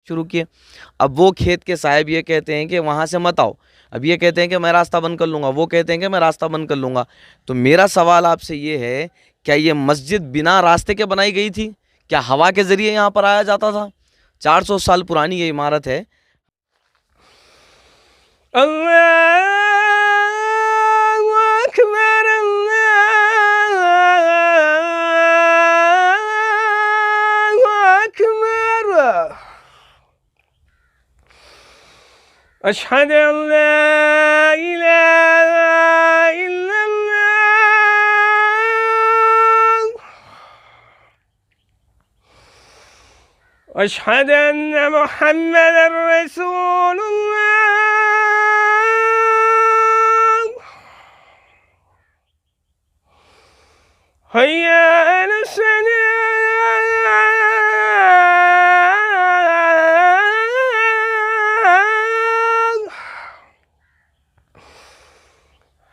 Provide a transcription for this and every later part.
شروع کیے. اب وہ کھیت کے صاحب یہ کہتے ہیں کہ وہاں سے مت آؤ. اب یہ کہتے ہیں کہ میں راستہ بند کر لوں گا, وہ کہتے ہیں کہ میں راستہ بند کر لوں گا. تو میرا سوال آپ سے یہ ہے, کیا یہ مسجد بنا راستے کے بنائی گئی تھی؟ کیا ہوا کے ذریعے یہاں پر آیا جاتا تھا؟ 400 سال پرانی یہ عمارت ہے. اللہ اکبر, اللہ اکبر, اشہد ان لا الہ الا اللہ, اشہد ان محمد رسول اللہ, حی علی الصلاۃ,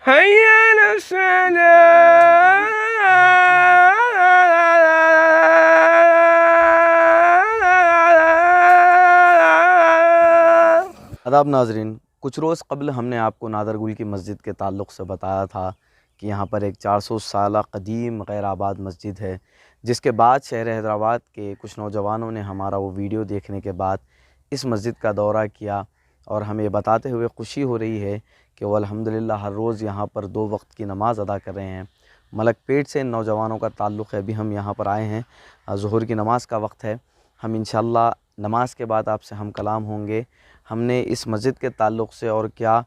حی علی الصلاۃ. آداب ناظرین, کچھ روز قبل ہم نے آپ کو نادر گل کی مسجد کے تعلق سے بتایا تھا کہ یہاں پر ایک 400 سالہ قدیم غیر آباد مسجد ہے, جس کے بعد شہر حیدرآباد کے کچھ نوجوانوں نے ہمارا وہ ویڈیو دیکھنے کے بعد اس مسجد کا دورہ کیا, اور ہمیں یہ بتاتے ہوئے خوشی ہو رہی ہے کہ وہ الحمدللہ ہر روز یہاں پر 2 وقت کی نماز ادا کر رہے ہیں. ملک پیٹ سے ان نوجوانوں کا تعلق ہے. ابھی ہم یہاں پر آئے ہیں, ظہر کی نماز کا وقت ہے. ہم انشاءاللہ نماز کے بعد آپ سے ہم کلام ہوں گے. ہم نے اس مسجد کے تعلق سے اور کیا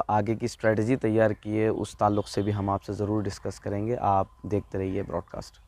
آگے کی اسٹریٹجی تیار کی ہے اس تعلق سے بھی ہم آپ سے ضرور ڈسکس کریں گے. آپ دیکھتے رہیے براڈ کاسٹ.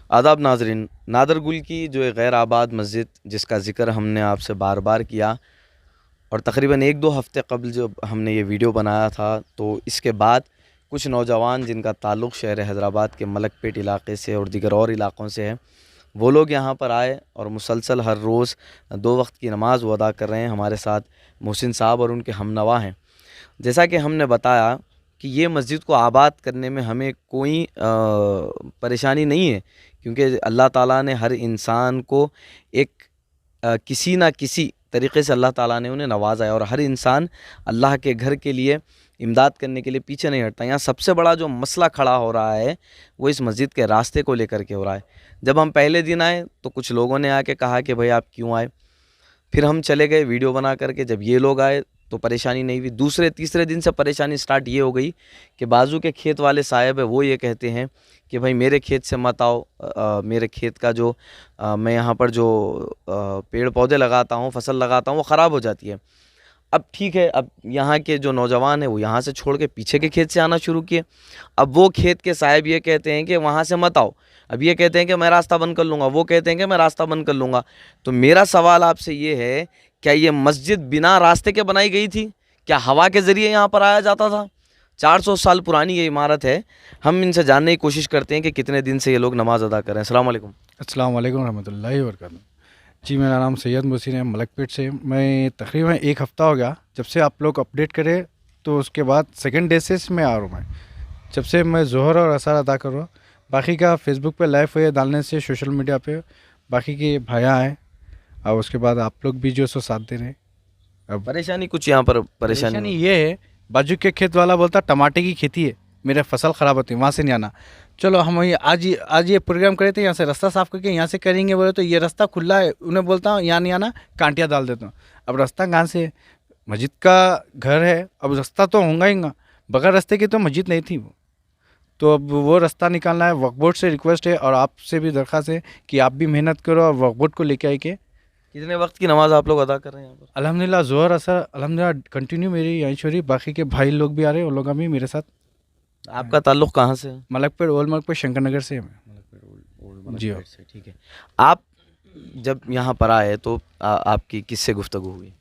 آداب ناظرین, نادر گل کی جو غیر آباد مسجد جس کا ذکر ہم نے آپ سے بار بار کیا, اور تقریباً 1-2 ہفتے قبل جب ہم نے یہ ویڈیو بنایا تھا تو اس کے بعد کچھ نوجوان جن کا تعلق شہر حیدرآباد کے ملک پیٹ علاقے سے اور دیگر اور علاقوں سے ہے, وہ لوگ یہاں پر آئے اور مسلسل ہر روز 2 وقت کی نماز وہ ادا کر رہے ہیں. ہمارے ساتھ محسن صاحب اور ان کے ہم نوا ہیں. جیسا کہ ہم نے بتایا کہ یہ مسجد کو آباد کرنے میں ہمیں کوئی پریشانی نہیں ہے, کیونکہ اللہ تعالیٰ نے ہر انسان کو ایک کسی نہ کسی طریقے سے اللہ تعالیٰ نے انہیں نوازا ہے, اور ہر انسان اللہ کے گھر کے لیے امداد کرنے کے لیے پیچھے نہیں ہٹتا. یہاں سب سے بڑا جو مسئلہ کھڑا ہو رہا ہے وہ اس مسجد کے راستے کو لے کر کے ہو رہا ہے. جب ہم پہلے دن آئے تو کچھ لوگوں نے آ کے کہا کہ بھائی آپ کیوں آئے, پھر ہم چلے گئے ویڈیو بنا کر کے. جب یہ لوگ آئے تو پریشانی نہیں ہوئی. دوسرے تیسرے دن سے پریشانی سٹارٹ یہ ہو گئی کہ بازو کے کھیت والے صاحب ہیں وہ یہ کہتے ہیں کہ بھائی میرے کھیت سے مت آؤ, میرے کھیت کا جو میں یہاں پر جو پیڑ پودے لگاتا ہوں, فصل لگاتا ہوں, وہ خراب ہو جاتی ہے. اب ٹھیک ہے, اب یہاں کے جو نوجوان ہیں وہ یہاں سے چھوڑ کے پیچھے کے کھیت سے آنا شروع کیے. اب وہ کھیت کے صاحب یہ کہتے ہیں کہ وہاں سے مت آؤ. اب یہ کہتے ہیں کہ میں راستہ بند کر لوں گا, وہ کہتے ہیں کہ میں راستہ بند کر لوں گا. تو میرا سوال آپ سے یہ ہے, کیا یہ مسجد بنا راستے کے بنائی گئی تھی؟ کیا ہوا کے ذریعے یہاں پر آیا جاتا تھا؟ 400 سال پرانی یہ عمارت ہے. ہم ان سے جاننے کی کوشش کرتے ہیں کہ کتنے دن سے یہ لوگ نماز ادا کر رہے ہیں. السلام علیکم. السلام علیکم ورحمۃ اللہ وبرکاتہ. جی میرا نام سید محسن ہے, ملک پیٹ سے. میں تقریباً 1 ہفتہ ہو گیا جب سے آپ لوگ اپڈیٹ کرے, تو اس کے بعد سیکنڈ ڈے سے میں آ رہا ہوں. میں جب سے میں ظہر اور اثر ادا کر رہا ہوں, باقی کا فیس بک پہ لائیو ہوئے ڈالنے سے, سوشل میڈیا پہ باقی کے بھائیاں ہیں, اور اس کے بعد آپ لوگ بھی جو سو ساتھ دے رہے ہیں. اب پریشانی کچھ یہاں پر پریشانی یہ ہے, بازو کے کھیت والا بولتا ٹماٹے کی کھیتی ہے, میرے فصل خراب ہوتی ہے, وہاں سے نہیں آنا. چلو ہم آج یہ پروگرام کرے تھے, یہاں سے راستہ صاف کر کے یہاں سے کریں گے. بولے تو یہ راستہ کھلا ہے, انہیں بولتا ہوں یہاں نہیں آنا, کانٹیاں ڈال دیتا ہوں. اب راستہ کہاں سے, मस्जिद का घर है, अब रास्ता तो होगा ही, बगैर रास्ते की तो मस्जिद नहीं थी वो, तो अब वो रास्ता निकालना है। वक्फ बोर्ड से रिक्वेस्ट है और आपसे भी दरख्वास्त है कि आप भी मेहनत करो और वक्फ बोर्ड को लेके आए के कितने वक्त की नमाज आप लोग अदा कर रहे हैं यहाँ पर? अल्हम्दुलिल्लाह ज़ोहर असर अल्हम्दुलिल्लाह कंटिन्यू मेरी यहीं छोरी, बाकी के भाई लोग भी आ रहे हैं, उन लोग भी मेरे साथ। आपका ताल्लुक़ कहाँ से है? मलकपेट, ओल्ड मलकपेट, शंकर नगर से है मैं। जी हाँ। से, ठीक है। आप जब यहाँ पर आए तो आपकी किससे गुफ्तगू हुई?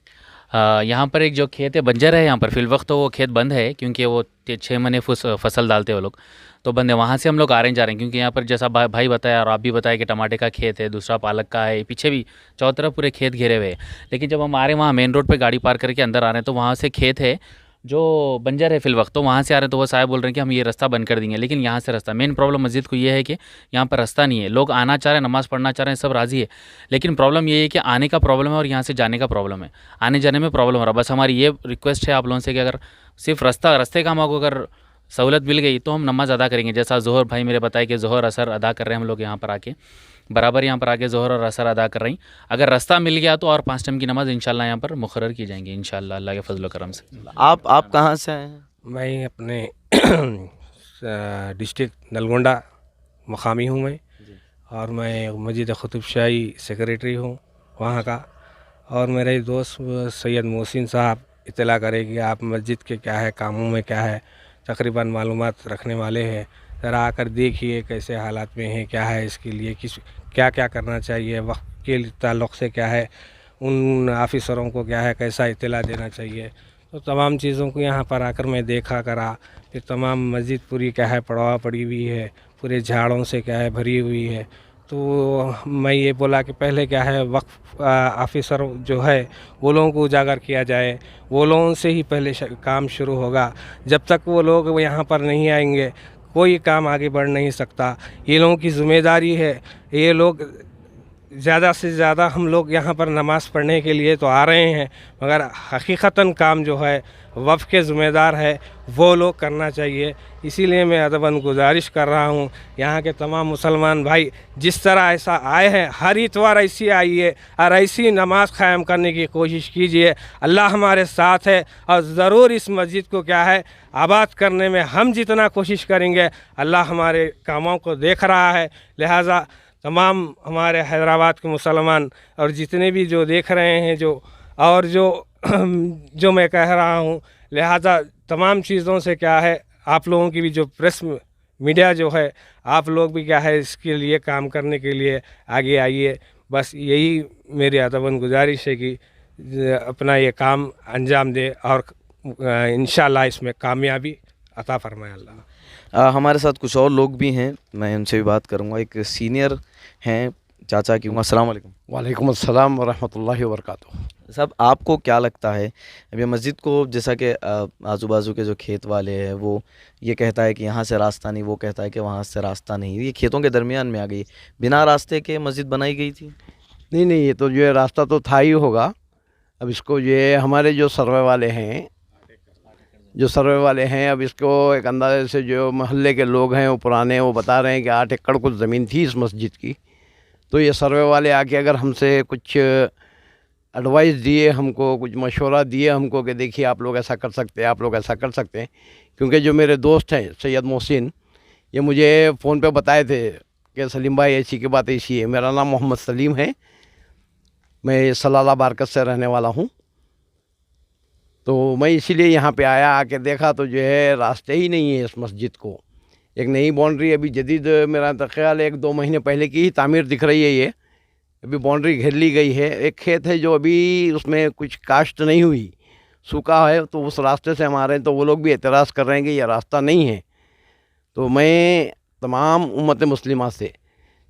यहाँ पर एक जो खेत है बंजर है, यहाँ पर फिल वक्त तो वो खेत बंद है क्योंकि वो 6 महीने फसल डालते हैं वो लोग, तो बंद है। वहाँ से हम लोग आ रहे हैं जा रहे हैं क्योंकि यहाँ पर जैसा भाई बताया और आप भी बताया कि टमाटे का खेत है, दूसरा पालक का है, पीछे भी चारों तरफ पूरे खेत घिरे हुए हैं। लेकिन जब हम आ रहे हैं वहाँ मेन रोड पे गाड़ी पार्क करके अंदर आ रहे हैं तो वहाँ से खेत है जो बंजर है फिल वक्त, तो वहाँ से आ रहे हैं तो वो साहब बोल रहे हैं कि हम ये रास्ता बंद कर देंगे। लेकिन यहाँ से रास्ता, मेन प्रॉब्लम मस्जिद को ये है कि यहाँ पर रास्ता नहीं है। लोग आना चाह रहे हैं, नमाज़ पढ़ना चाह रहे हैं, सब राज़ी है, लेकिन प्रॉब्लम ये है कि आने का प्रॉब्लम है और यहाँ से जाने का प्रॉब्लम है। आने जाने में प्रॉब्लम हो रहा है। बस हमारी ये रिक्वेस्ट है आप लोगों से कि अगर सिर्फ रास्ते का हमको अगर सहूलत मिल गई तो हम नमाज़ अदा करेंगे। जैसा ज़ोहर भाई मेरे बताया कि ज़ोहर असर अदा कर रहे हैं हम लोग यहाँ पर आके, बराबर यहाँ पर आके ज़ोहर और असर अदा कर रही हैं। अगर रास्ता मिल गया तो और 5 टाइम की नमाज़ इंशाल्लाह यहाँ पर मुकर्रर की जाएंगी इंशाल्लाह अल्लाह के फजल करम से। आप कहाँ से आए हैं? मैं अपने डिस्ट्रिक्ट नलगोंडा मकामी हूँ मैं, और मैं मस्जिद कुतुब शाही सेक्रेटरी हूँ वहाँ का। और मेरे दोस्त सैयद मोहसिन साहब इत्तला करे कि आप मस्जिद के क्या है, कामों में क्या है, तकरीबन मालूमात रखने वाले हैं, ज़रा आकर देखिए कैसे हालात में है, क्या है इसके लिए, क्या क्या करना चाहिए, वक्त के ताल्लुक़ से क्या है, उन ऑफिसरों को क्या है, कैसा इत्तला देना चाहिए। तो तमाम चीज़ों को यहाँ पर आकर मैं देखा करा। फिर तमाम मस्जिद पूरी क्या है पड़वा पड़ी हुई है, पूरे झाड़ों से क्या है भरी हुई है। तो मैं ये बोला कि पहले क्या है वक्फ ऑफिसर जो है वो लोगों को उजागर किया जाए, वो लोगों से ही पहले काम शुरू होगा। जब तक वो लोग यहाँ पर नहीं आएंगे कोई काम आगे बढ़ नहीं सकता। ये लोगों की ज़िम्मेदारी है। ये लोग ज़्यादा से ज़्यादा हम लोग यहाँ पर नमाज़ पढ़ने के लिए तो आ रहे हैं, मगर हकीकतन काम जो है वफ़ के ज़िम्मेदार है वो लोग करना चाहिए। इसीलिए मैं अदबन गुजारिश कर रहा हूँ यहाँ के तमाम मुसलमान भाई, जिस तरह ऐसा आए हैं हर इतवार ऐसी आइए और ऐसी नमाज क़ायम करने की कोशिश कीजिए। अल्लाह हमारे साथ है और ज़रूर इस मस्जिद को क्या है आबाद करने में हम जितना कोशिश करेंगे अल्लाह हमारे कामों को देख रहा है। लिहाजा तमाम हमारे हैदराबाद के मुसलमान और जितने भी जो देख रहे हैं जो मैं कह रहा हूँ, लिहाजा तमाम चीज़ों से क्या है आप लोगों की भी जो प्रेस मीडिया जो है आप लोग भी क्या है इसके लिए काम करने के लिए आगे आइए। बस यही मेरी अदबन गुजारिश है कि अपना ये काम अंजाम दे और इंशाअल्लाह इसमें कामयाबी अता फरमाए अल्लाह। हमारे साथ कुछ और लोग भी हैं, मैं उनसे भी बात करूंगा। एक सीनियर हैं चाचा की। अस्सलाम वालेकुम। वालेकुम अस्सलाम वरहमतुल्लाहि वबरकातुहू। साहब आपको क्या लगता है अभी मस्जिद को, जैसा कि आजू बाजू के जो खेत वाले हैं वो ये कहता है कि यहाँ से रास्ता नहीं, वो कहता है कि वहाँ से रास्ता नहीं, ये खेतों के दरमियान में आ गई, बिना रास्ते के मस्जिद बनाई गई थी? नहीं, ये तो जो है रास्ता तो था ही होगा। अब इसको ये हमारे जो सर्वे वाले हैं अब इसको एक अंदाजे से जो महल्ले के लोग हैं वो पुराने वो बता रहे हैं कि 8 एकड़ कुछ ज़मीन थी इस मस्जिद की। तो ये सर्वे वाले आके अगर हमसे कुछ एडवाइस दिए, हमको कुछ मशवरा दिए हमको कि देखिए आप लोग ऐसा कर सकते हैं, आप लोग ऐसा कर सकते हैं। क्योंकि जो मेरे दोस्त हैं सैयद मोहसिन, ये मुझे फ़ोन पे बताए थे कि सलीम भाई ऐसी की बात ऐसी है। मेरा नाम मोहम्मद सलीम है, मैं सलाला बारकत से रहने वाला हूँ। तो मैं इसीलिए यहाँ पे आया, आके देखा तो जो है रास्ते ही नहीं है इस मस्जिद को। एक नई बाउंड्री अभी जदीद मेरा तो ख्याल 1-2 महीने पहले की ही तामीर दिख रही है। ये अभी बाउंड्री घेर ली गई है। एक खेत है जो अभी उसमें कुछ काश्त नहीं हुई, सूखा है, तो उस रास्ते से हम आ रहे हैं तो वो लोग भी एतराज़ कर रहे हैं कि ये रास्ता नहीं है। तो मैं तमाम उम्मत मुस्लिमा से,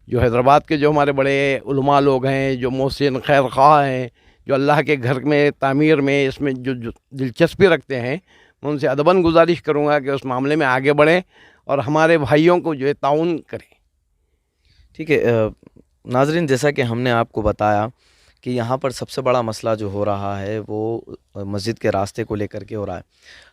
जो हैदराबाद के जो हमारे बड़े उलमा लोग हैं, जो मोहसिन खैर ख्वाह हैं, जो अल्लाह के घर में तामीर में इसमें जो दिलचस्पी रखते हैं, मैं उनसे अदबन गुजारिश करूँगा कि उस मामले में आगे बढ़ें और हमारे भाइयों को जो है ताउन करें। ठीक है नाजरीन, जैसा कि हमने आपको बताया कि यहाँ पर सबसे बड़ा मसला जो हो रहा है वो मस्जिद के रास्ते को लेकर के हो रहा है।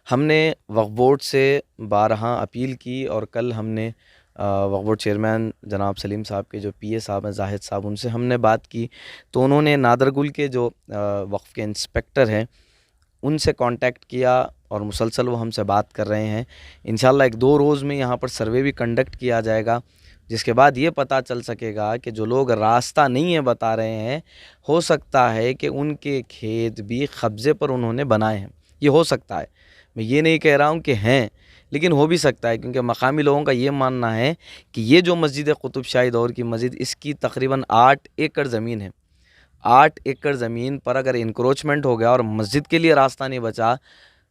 हमने वक्फ बोर्ड से बारहा अपील की और कल हमने वक्फ बोर्ड चेयरमैन जनाब सलीम साहब के जो पीए साहब हैं जाहिद साहब, उनसे हमने बात की तो उन्होंने नादरगुल के जो वक्फ के इंस्पेक्टर हैं ان سے کانٹیکٹ کیا اور مسلسل وہ ہم سے بات کر رہے ہیں. انشاءاللہ 1-2 روز میں یہاں پر سروے بھی کنڈکٹ کیا جائے گا، جس کے بعد یہ پتہ چل سکے گا کہ جو لوگ راستہ نہیں ہے بتا رہے ہیں، ہو سکتا ہے کہ ان کے کھیت بھی قبضے پر انہوں نے بنائے ہیں. یہ ہو سکتا ہے، میں یہ نہیں کہہ رہا ہوں کہ ہیں، لیکن ہو بھی سکتا ہے، کیونکہ مقامی لوگوں کا یہ ماننا ہے کہ یہ جو مسجد قطب شاہی دور کی مسجد، اس کی تقریباً 8 ایکڑ زمین ہے. 8 ایکڑ زمین پر اگر انکروچمنٹ ہو گیا اور مسجد کے لیے راستہ نہیں بچا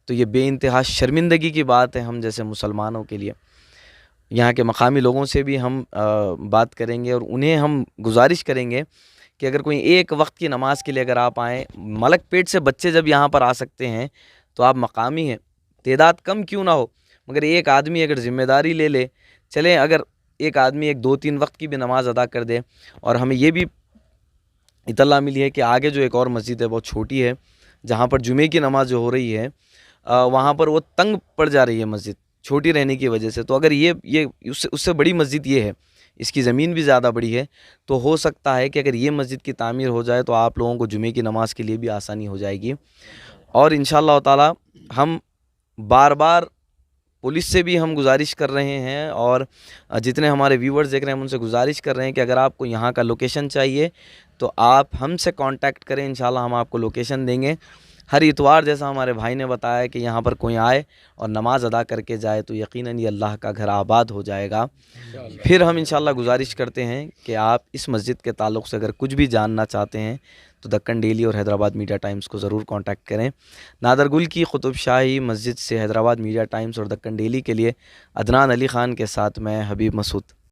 تو یہ بے انتہا شرمندگی کی بات ہے ہم جیسے مسلمانوں کے لیے. یہاں کے مقامی لوگوں سے بھی ہم بات کریں گے اور انہیں ہم گزارش کریں گے کہ اگر کوئی ایک وقت کی نماز کے لیے اگر آپ آئیں، ملک پیٹ سے بچے جب یہاں پر آ سکتے ہیں تو آپ مقامی ہیں، تعداد کم کیوں نہ ہو، مگر ایک آدمی اگر ذمہ داری لے لے، چلیں اگر ایک آدمی 2-3 وقت کی بھی نماز ادا کر دے. اور ہمیں یہ بھی اطلاع ملی ہے کہ آگے جو ایک اور مسجد ہے بہت چھوٹی ہے، جہاں پر جمعے کی نماز جو ہو رہی ہے وہاں پر وہ تنگ پڑ جا رہی ہے مسجد چھوٹی رہنے کی وجہ سے. تو اگر یہ اس سے بڑی مسجد یہ ہے، اس کی زمین بھی زیادہ بڑی ہے، تو ہو سکتا ہے کہ اگر یہ مسجد کی تعمیر ہو جائے تو آپ لوگوں کو جمعے کی نماز کے لیے بھی آسانی ہو جائے گی. اور انشاءاللہ تعالی ہم بار بار پولیس سے بھی ہم گزارش کر رہے ہیں اور جتنے ہمارے ویورز دیکھ رہے ہیں ہم ان سے گزارش کر رہے ہیں کہ اگر آپ کو یہاں کا لوکیشن چاہیے تو آپ ہم سے کانٹیکٹ کریں، انشاءاللہ ہم آپ کو لوکیشن دیں گے. ہر اتوار جیسا ہمارے بھائی نے بتایا کہ یہاں پر کوئی آئے اور نماز ادا کر کے جائے تو یقیناً یہ اللہ کا گھر آباد ہو جائے گا. پھر ہم انشاءاللہ گزارش کرتے ہیں کہ آپ اس مسجد کے تعلق سے اگر کچھ بھی جاننا چاہتے ہیں تو دکن ڈیلی اور حیدرآباد میڈیا ٹائمز کو ضرور کانٹیکٹ کریں. نادرگل کی قطب شاہی مسجد سے حیدرآباد میڈیا ٹائمز اور دکن ڈیلی کے لیے عدنان علی خان کے ساتھ میں حبیب مسعود.